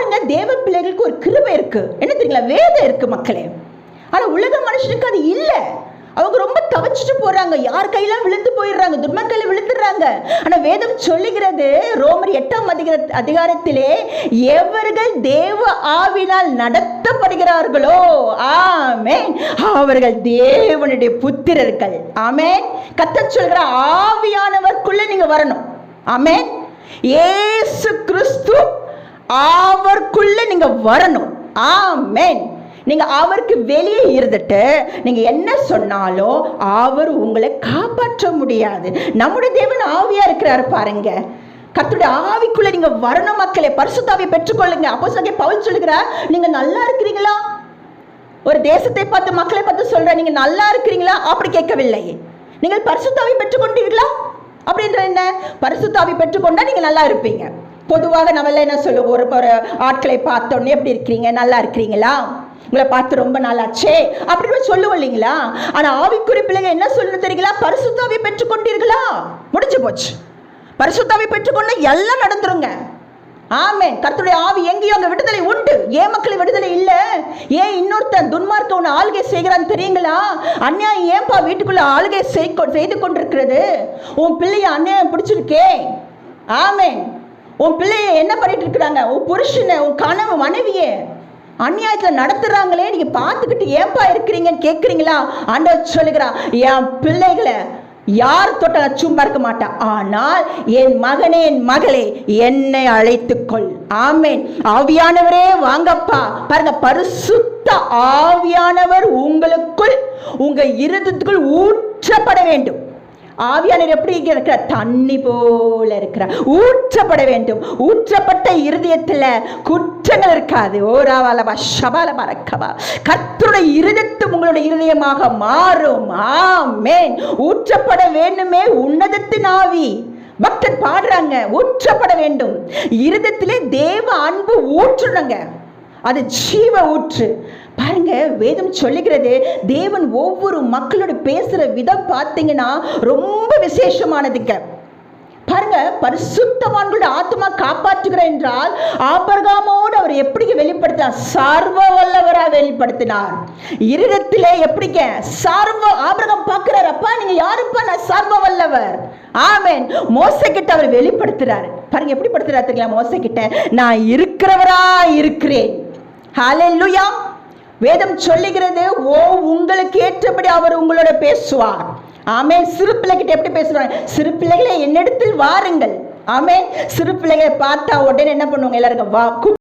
பாருங்க, தேவ பிள்ளைகளுக்கு ஒரு கிருபை இருக்கு, என்ன தெரியுங்களா, வேதம் இருக்கு மக்களே. ஆனா உலக மனுஷனுக்கு அது இல்லை. அவங்க ரொம்ப தவச்சிட்டு போறாங்க, யார் கையெல்லாம் விழுந்து போயிடுறாங்க, துன்மன் விழுந்துடுறாங்க. ஆனா வேதம் சொல்லுகிறது, ரோமர் 8ஆம் அதிகாரத்திலே, எவர்கள் தேவ ஆவினால் நடத்தப்படுகிறார்களோ ஆமென் அவர்கள் தேவனுடைய புத்திரர்கள். ஆமென். கர்த்தர் சொல்கிற ஆவியானவருக்குள்ள நீங்க வரணும். ஆமென். இயேசு கிறிஸ்து அவருக்குள்ள நீங்க வரணும். ஆமென். நீங்க அவருக்கு வெளியே இருந்துட்டு நீங்க என்ன சொன்னாலும் அவர் உங்களை காப்பாற்ற முடியாது. நம்முடைய தேவன் ஆவியா இருக்கிறாரு பாருங்க. கர்த்தருடைய ஆவிக்குள்ள நீங்க வரணும் மக்களே. பரிசுத்த ஆவியை பெற்றுக்கொள்ளுங்க. அப்போஸ்தலன் பவுல் சொல்லுகிறார், நீங்க நல்லா இருக்கிறீங்களா? ஒரு தேசத்தை பார்த்து மக்களை பார்த்து சொல்ற, நீங்க நல்லா இருக்கிறீங்களா? அப்படி கேட்கவில்லை. நீங்கள் பரிசுத்த ஆவியை பெற்றுக்கொண்டீர்களா அப்படின்ற என்ன? பரிசுத்த ஆவியை பெற்றுக்கொண்டா நீங்க நல்லா இருப்பீங்க. பொதுவாக நம்ம என்ன சொல்லுவோம், ஒரு ஆட்களை பார்த்தோன்னே எப்படி இருக்கிறீங்க, நல்லா இருக்கிறீங்களா, உங்களை பார்த்து ரொம்ப நாளாச்சே அப்படின்னு சொல்லுவோம் இல்லைங்களா? ஆனா ஆவிக்குரிய பிள்ளைங்க என்ன சொல்லணும் தெரியுங்களா? பரிசுத்த ஆவியை பெற்றுக்கொண்டீர்களா? முடிஞ்சு போச்சு. பரிசுத்த ஆவியை பெற்றுக்கொண்டா எல்லாம் நடந்துருங்க. ஆமென். கர்த்தருடைய ஆவி எங்கேயோ அங்க விடுதலை உண்டு. ஏன் மக்கள் விடுதலை இல்ல? ஏன் இன்னொருத்தன் துன்மார்க்க உன்னை ஆளுகை செய்கிறான்னு தெரியுங்களா? அநியாயம் ஏன்பா வீட்டுக்குள்ள ஆளுகை செய்து கொண்டிருக்கிறது? உன் பிள்ளைய அநியாயம் பிடிச்சிருக்கே. ஆமென். உன் பிள்ளைய என்ன பண்ணிட்டு இருக்கிறாங்க? உன் புருஷனை, உன் கனவு மனைவியே அநியாயத்துல நடத்துறாங்களே, நீங்க பார்த்துக்கிட்டு ஏன்பா இருக்கிறீங்கன்னு கேட்குறீங்களா? ஆண்டவர் சொல்லுகிறான், என் பிள்ளைகளை யார் தொட்டாலும் சும்மா இருக்க மாட்டான். ஆனால் என் மகனே, என் மகளே, என்னை அழைத்துக்கொள். ஆமென். ஆவியானவரே வாங்கப்பா. பாருங்க, பரிசுத்த ஆவியானவர் உங்களுக்குள், உங்க இருதயத்துக்குள் ஊற்றப்பட வேண்டும். ஆவியானவர் எப்படி இருக்கிறார்? தண்ணி போல இருக்கிறார். ஊற்றப்பட வேண்டும். ஊற்றப்பட்ட இருதயத்துல குற்றங்கள் இருக்காது. ஓராவலபா ஷபால பறக்கவா. கர்த்தருடைய இருதயம் உங்களுடைய இருதயமாக மாறும். ஆமென். ஊற்றப்பட வேண்டுமே உன்னதத்தின் ஆவி. பக்தர் பாடுறாங்க, ஊற்றப்பட வேண்டும். இருதயத்திலே தேவ அன்பு ஊற்றுனுங்க. அது ஜீவ ஊற்று. பாருங்க, வேதம் சொல்லுகிறது, தேவன் ஒவ்வொரு மக்களோட பேசுற விதம் பார்த்தீங்கன்னா ரொம்ப விசேஷமானதுங்க. பாருங்க, பரிசுத்தவான்களோட ஆத்மா காப்பாற்றுகிற என்றால் ஆபிரகாமோடு அவர் எப்படி வெளிப்படுத்தினார்? சர்வ வல்லவரா வெளிப்படுத்தினார். இருதயத்திலே எப்படிங்க சர்வ ஆபிரகாம் பார்க்கிறார், அப்பா நீங்க யாருப்பா? நான் சர்வ வல்லவர். ஆமென். மோசே கிட்ட அவர் வெளிப்படுத்துறாரு. பாருங்க எப்படி படுத்துறாரு தெரியுங்களா? மோசே கிட்ட, நான் இருக்கிறவரா இருக்கிறேன். ஹல்லேலூயா. வேதம் சொல்லுகிறது, ஓ உங்களுக்கு ஏற்றபடி அவர் உங்களோட பேசுவார். ஆமென். சிறு பிள்ளைகிட்ட எப்படி பேசுவாங்க? சிறு பிள்ளைகளை என்னிடத்தில் வாருங்கள். ஆமென். சிறு பிள்ளைகளை பார்த்தா உடனே என்ன பண்ணுவாங்க? எல்லாருக்கும் வா